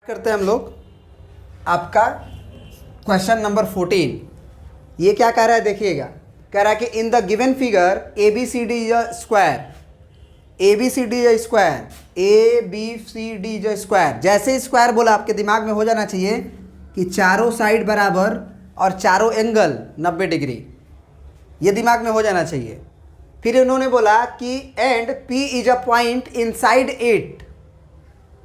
करते हैं हम लोग आपका क्वेश्चन नंबर 14। ये क्या कह रहा है देखिएगा, कह रहा है कि in the given figure A B C D square, A B C D square, A B C D square. जैसे ही स्क्वायर बोला आपके दिमाग में हो जाना चाहिए कि चारों साइड बराबर और चारों एंगल 90 डिग्री, ये दिमाग में हो जाना चाहिए। फिर उन्होंने बोला कि and P is a point inside it.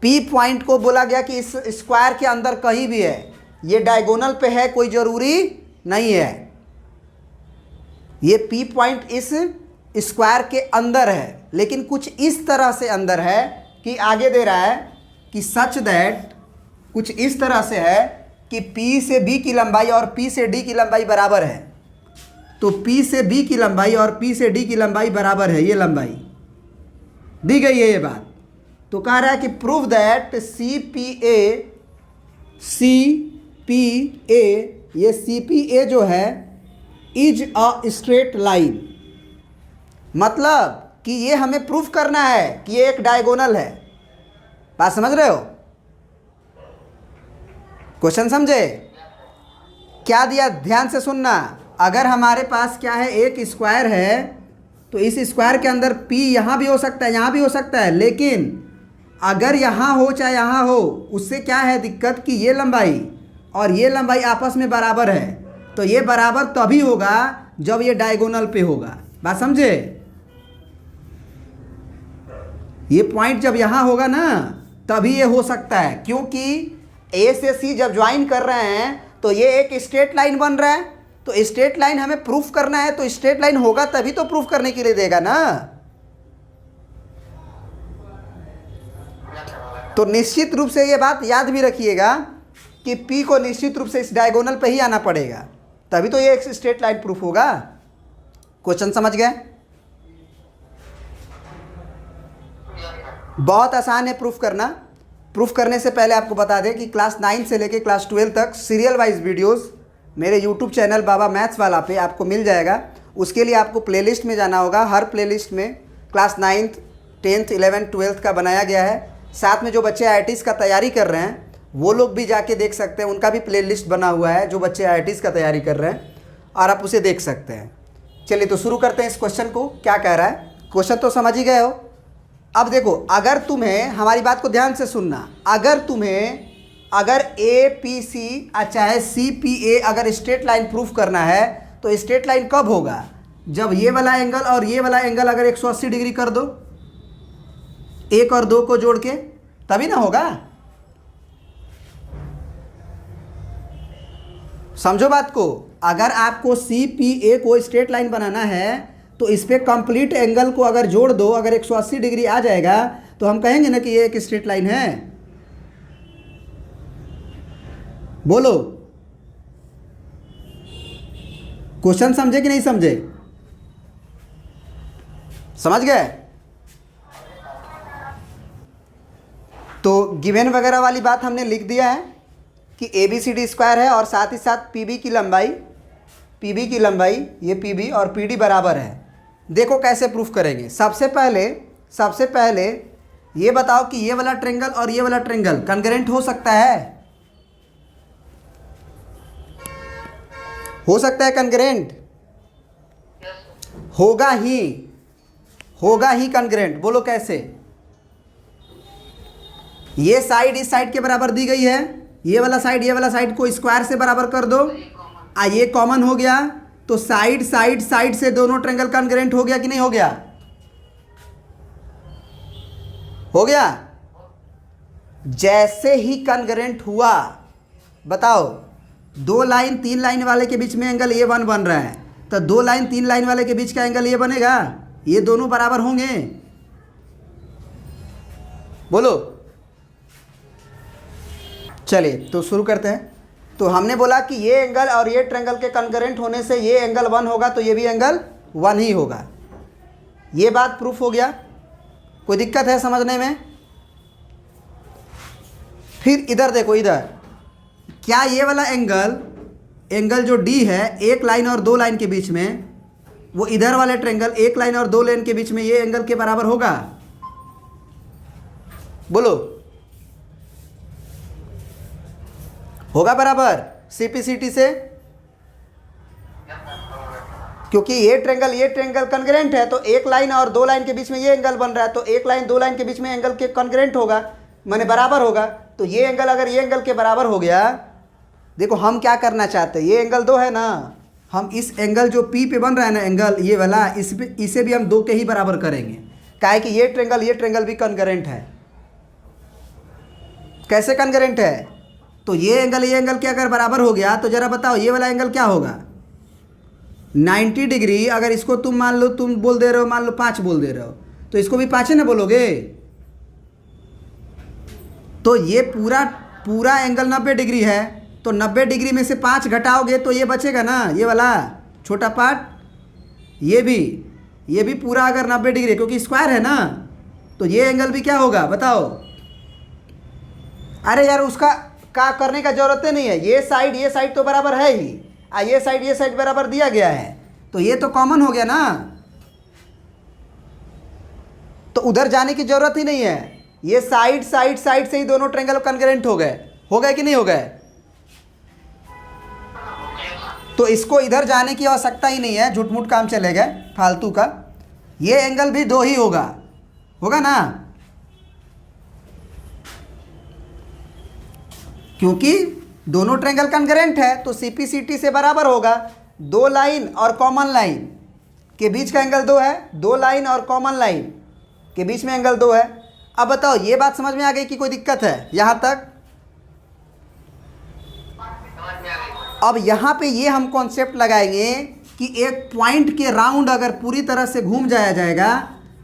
P point को बोला गया कि इस स्क्वायर के अंदर कहीं भी है, ये डायगोनल पे है, कोई ज़रूरी नहीं है। ये पी पॉइंट इस स्क्वायर के अंदर है, लेकिन कुछ इस तरह से अंदर है कि आगे दे रहा है कि सच दैट, कुछ इस तरह से है कि पी से बी की लंबाई और पी से डी की लंबाई बराबर है। तो पी से बी की लंबाई और पी से डी की लंबाई बराबर है, ये लंबाई दी गई है ये बात। तो कह रहा है कि prove that C P A, ये सी पी ए जो है इज अ स्ट्रेट लाइन। मतलब कि ये हमें प्रूफ करना है कि ये एक डायगोनल है। बात समझ रहे हो? क्वेश्चन समझे? क्या दिया, ध्यान से सुनना। अगर हमारे पास क्या है, एक स्क्वायर है, तो इस स्क्वायर के अंदर पी यहाँ भी हो सकता है, यहाँ भी हो सकता है, लेकिन अगर यहाँ हो चाहे यहाँ हो, उससे क्या है दिक्कत कि ये लंबाई और ये लंबाई आपस में बराबर है। तो ये बराबर तभी होगा जब ये डायगोनल पे होगा। बात समझे? ये पॉइंट जब यहाँ होगा ना, तभी ये हो सकता है, क्योंकि ए से सी जब ज्वाइन कर रहे हैं तो ये एक स्ट्रेट लाइन बन रहा है। तो स्ट्रेट लाइन हमें प्रूफ करना है, तो स्ट्रेट लाइन होगा तभी तो प्रूफ करने के लिए देगा ना। तो निश्चित रूप से ये बात याद भी रखिएगा कि P को निश्चित रूप से इस डायगोनल पे ही आना पड़ेगा, तभी तो ये एक स्ट्रेट लाइन प्रूफ होगा। क्वेश्चन समझ गए? बहुत आसान है प्रूफ करना। प्रूफ करने से पहले आपको बता दें कि क्लास 9 से लेकर क्लास 12 तक सीरियल वाइज वीडियोस मेरे यूट्यूब चैनल बाबा मैथ्स वाला पे आपको मिल जाएगा। उसके लिए आपको प्लेलिस्ट में जाना होगा। हर प्लेलिस्ट में class 9th 10th 11th 12th का बनाया गया है। साथ में जो बच्चे IITs का तैयारी कर रहे हैं वो लोग भी जाके देख सकते हैं, उनका भी प्लेलिस्ट बना हुआ है जो बच्चे IITs का तैयारी कर रहे हैं, और आप उसे देख सकते हैं। चलिए तो शुरू करते हैं इस क्वेश्चन को। क्या कह रहा है, क्वेश्चन तो समझ ही गए हो। अब देखो, अगर तुम्हें, हमारी बात को ध्यान से सुनना, अगर ए पी सी चाहे सी पी ए अगर स्ट्रेट लाइन प्रूफ करना है, तो स्ट्रेट लाइन कब होगा? जब ये वाला एंगल और ये वाला एंगल अगर 180 डिग्री कर दो, 1 और 2 को जोड़ के, तभी ना होगा। समझो बात को। अगर आपको सी पी ए को स्ट्रेट लाइन बनाना है तो इस पे कंप्लीट एंगल को अगर जोड़ दो, अगर 180 डिग्री आ जाएगा तो हम कहेंगे ना कि ये एक स्ट्रेट लाइन है। बोलो, क्वेश्चन समझे कि नहीं समझे? समझ गए? तो गिवन वगैरह वाली बात हमने लिख दिया है कि A B C D square है, और साथ ही साथ पी बी की लंबाई, ये पी बी और पी डी बराबर है। देखो कैसे प्रूफ करेंगे। सबसे पहले ये बताओ कि ये वाला ट्रेंगल और ये वाला ट्रेंगल कॉन्ग्रुएंट हो सकता है? हो सकता है कॉन्ग्रुएंट? होगा ही कॉन्ग्रुएंट। बोलो कैसे? ये साइड इस साइड के बराबर दी गई है, ये वाला साइड को स्क्वायर से बराबर कर दो, ये कॉमन हो गया, तो साइड से दोनों ट्रायंगल कॉन्ग्रुएंट हो गया कि नहीं हो गया? हो गया। जैसे ही कॉन्ग्रुएंट हुआ, बताओ, 2 लाइन 3 लाइन वाले के बीच में एंगल A1 बन रहा है, तो 2 लाइन 3 लाइन वाले के बीच का एंगल ये बनेगा, ये दोनों बराबर होंगे। बोलो। चलिए तो शुरू करते हैं। तो हमने बोला कि ये एंगल और ये ट्रायंगल के कॉन्ग्रुएंट होने से ये एंगल 1 होगा, तो ये भी एंगल 1 ही होगा। ये बात प्रूफ हो गया। कोई दिक्कत है समझने में? फिर इधर देखो, इधर क्या ये वाला एंगल जो D है 1 लाइन और 2 लाइन के बीच में, वो इधर वाले ट्रायंगल 1 लाइन और 2 लाइन के बीच में ये एंगल के बराबर होगा? बोलो। होगा बराबर CPCT से, क्योंकि ये ट्रेंगल कॉन्ग्रेंट है, तो एक लाइन और दो लाइन के बीच में ये एंगल बन रहा है, तो एक लाइन दो लाइन के बीच में एंगल के कॉन्ग्रेंट होगा, माने बराबर होगा। तो ये एंगल अगर ये एंगल के बराबर हो गया, देखो हम क्या करना चाहते हैं, ये एंगल 2 है ना, हम इस एंगल जो P पे बन रहा है ना एंगल ये वाला, इसे भी हम 2 के ही बराबर करेंगे, काहे कि ये ट्रेंगल भी कॉन्ग्रेंट है। कैसे कॉन्ग्रेंट है? तो ये एंगल के अगर बराबर हो गया तो जरा बताओ ये वाला एंगल क्या होगा, 90 डिग्री। अगर इसको तुम मान लो, तुम बोल दे रहे हो, मान लो 5 बोल दे रहे हो, तो इसको भी 5 है ना बोलोगे। तो ये पूरा एंगल 90 डिग्री है, तो 90 डिग्री में से 5 घटाओगे तो ये बचेगा ना, ये वाला छोटा पार्ट। ये भी पूरा अगर 90 डिग्री, क्योंकि स्क्वायर है ना, तो ये एंगल भी क्या होगा बताओ। अरे यार उसका क्या करने का जरूरत नहीं है, ये साइड तो बराबर है ही, ये साइड बराबर दिया गया है, तो ये तो कॉमन हो गया ना, तो उधर जाने की जरूरत ही नहीं है। ये साइड से ही दोनों ट्रायंगल कॉन्ग्रेंट हो गए कि नहीं हो गए? तो इसको इधर जाने की आवश्यकता ही नहीं है, झूठ मूठ काम चलेगा फालतू का। ये एंगल भी 2 ही होगा ना, क्योंकि दोनों ट्रायंगल कॉन्ग्रेंट है, तो CPCT से बराबर होगा। 2 लाइन और कॉमन लाइन के बीच का एंगल 2 है, 2 लाइन और कॉमन लाइन के बीच में एंगल 2 है। अब बताओ ये बात समझ में आ गई कि कोई दिक्कत है यहाँ तक? अब यहाँ पे ये हम कॉन्सेप्ट लगाएंगे कि एक पॉइंट के राउंड अगर पूरी तरह से घूम जाया जाएगा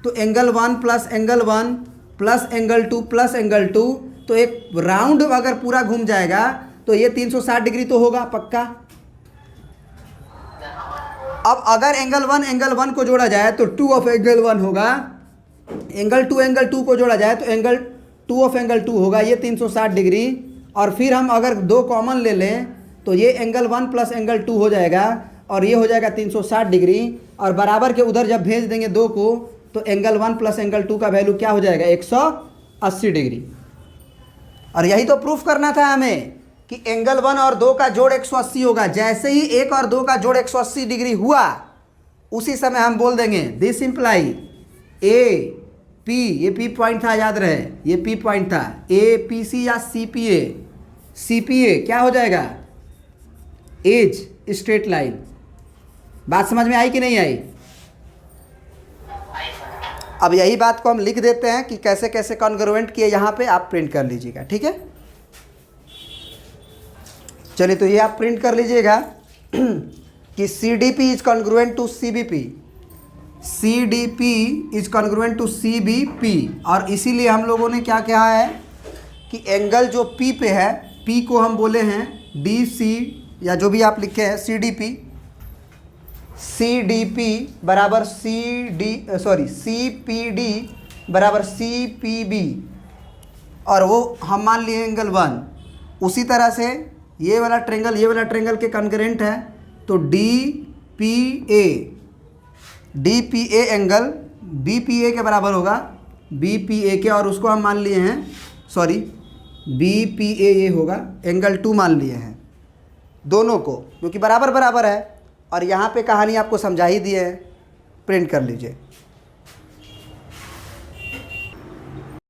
तो angle 1 plus angle 1 plus angle 2 plus angle 2, तो एक राउंड अगर पूरा घूम जाएगा तो ये 360 डिग्री तो होगा पक्का। अब अगर एंगल 1 को जोड़ा जाए तो 2 ऑफ एंगल 1 होगा, एंगल 2 को जोड़ा जाए तो एंगल 2 ऑफ एंगल 2 होगा, ये 360 डिग्री। और फिर हम अगर 2 कॉमन ले लें तो ये एंगल 1 प्लस एंगल 2 हो जाएगा, और ये हो जाएगा 360 डिग्री। और बराबर के उधर जब भेज देंगे 2 को, तो एंगल 1 प्लस एंगल 2 का वैल्यू क्या हो जाएगा, 180 डिग्री। और यही तो प्रूफ करना था हमें कि एंगल 1 और 2 का जोड़ 180 होगा। जैसे ही 1 और 2 का जोड़ 180 डिग्री हुआ, उसी समय हम बोल देंगे दिस इम्प्लाई ए पी, ये पी पॉइंट था याद रहे, ये पी पॉइंट था, ए पी सी या सी पी ए क्या हो जाएगा, एज स्ट्रेट लाइन। बात समझ में आई कि नहीं आई? अब यही बात को हम लिख देते हैं कि कैसे कैसे कॉन्ग्रुएंट किए, यहाँ पे आप प्रिंट कर लीजिएगा, ठीक है। चलिए तो ये आप प्रिंट कर लीजिएगा कि CDP is congruent to CBP, CDP is congruent to CBP। और इसीलिए हम लोगों ने क्या कहा है कि एंगल जो P पे है, P को हम बोले हैं DC या जो भी आप लिखे हैं CDP बराबर CPD बराबर CPB, और वो हम मान लिए एंगल 1। उसी तरह से ये वाला ट्रेंगल के कॉन्ग्रेंट है, तो DPA एंगल BPA के बराबर होगा, BPA के, और उसको हम मान लिए हैं BPA ये होगा, एंगल 2 मान लिए हैं दोनों को, क्योंकि बराबर है। और यहाँ पे कहानी आपको समझा ही दी है, प्रिंट कर लीजिए।